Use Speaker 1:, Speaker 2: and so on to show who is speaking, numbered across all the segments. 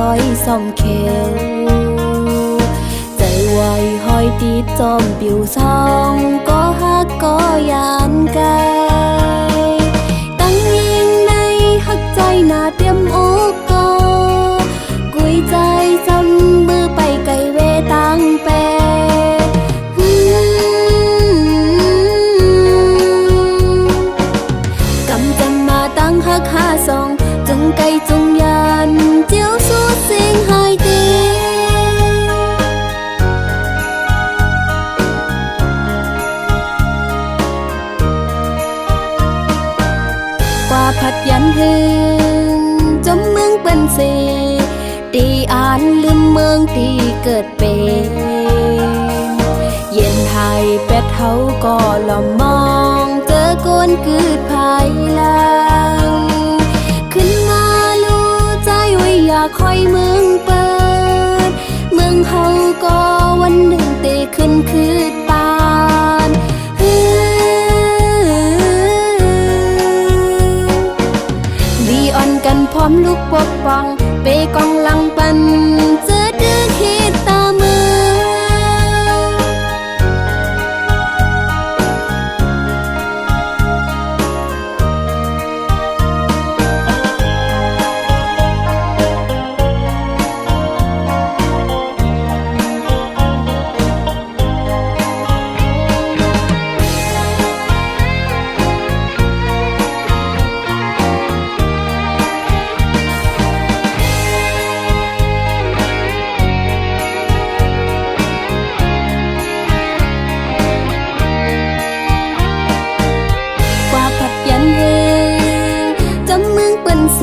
Speaker 1: อยซ่อมแขวใจไวห้อยติดจอมปิวซองก็ฮักก็ยานกายตั้งยิงในฮักใจหน้าเตรียมอกก็กุยใจจำมือไปไกลเวตังแปกำจำมาตั้งฮักหาสองจงไกลจงยานเจียวสู้เสียงหายตีกว่าผัดยันหืนจมเมืองเป็นสีตีอ่านลืมเมืองตีเกิดเป็นเย็นไทยเป็ดเฮาก็ลอมมองเจอก้นกืดภายหลังขึ้นมารู้ใจว่าอยากคอยเมืองเปิดเมืองเฮาก็วันหนึ่งตีขึ้นคืดปานลีออนกันพร้อมลูกปกป้องเปกองลังปันเจอดื้อคิดตามื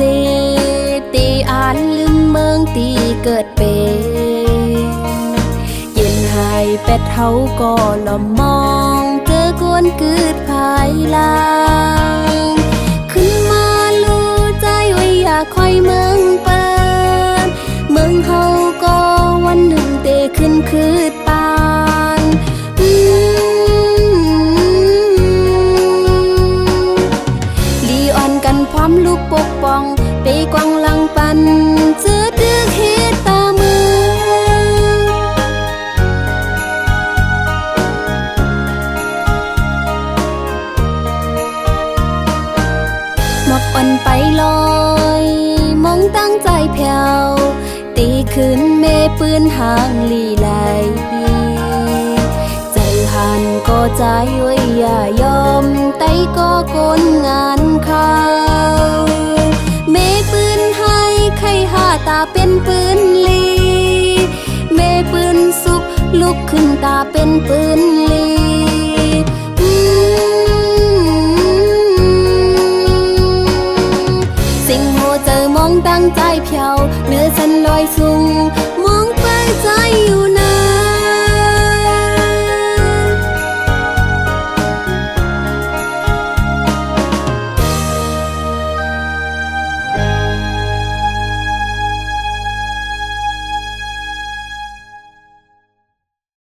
Speaker 1: สีตีอ่านลืมเมืองตีเกิดเป็นเย็นหายเป็ดเฮาก็ลอมมองเจอกวนกืดภายหลังขึ้นมารู้ใจว่าอยากคอยเมืองเปิดเมืองเฮาก็วันหนึ่งเตขึ้นคืดปานลีออนกันพร้อมลูกปกป้องไปกวางลังปันเจอดื้อคิดตามือหมอกอ่อนไปลอยมองตั้งใจแผ่วตีขึ้นเมปืนห่างลีไหลใจหันก็ใจไว้อย่ายอมไตก็กลงานเขาเมปืนให้ใครหาตาเป็นปืนลีเมปืนสุกลุกขึ้นตาเป็นปืนลีสิ่งโหเจอมองตั้งใจเพียวเนื้อฉันลอยสูง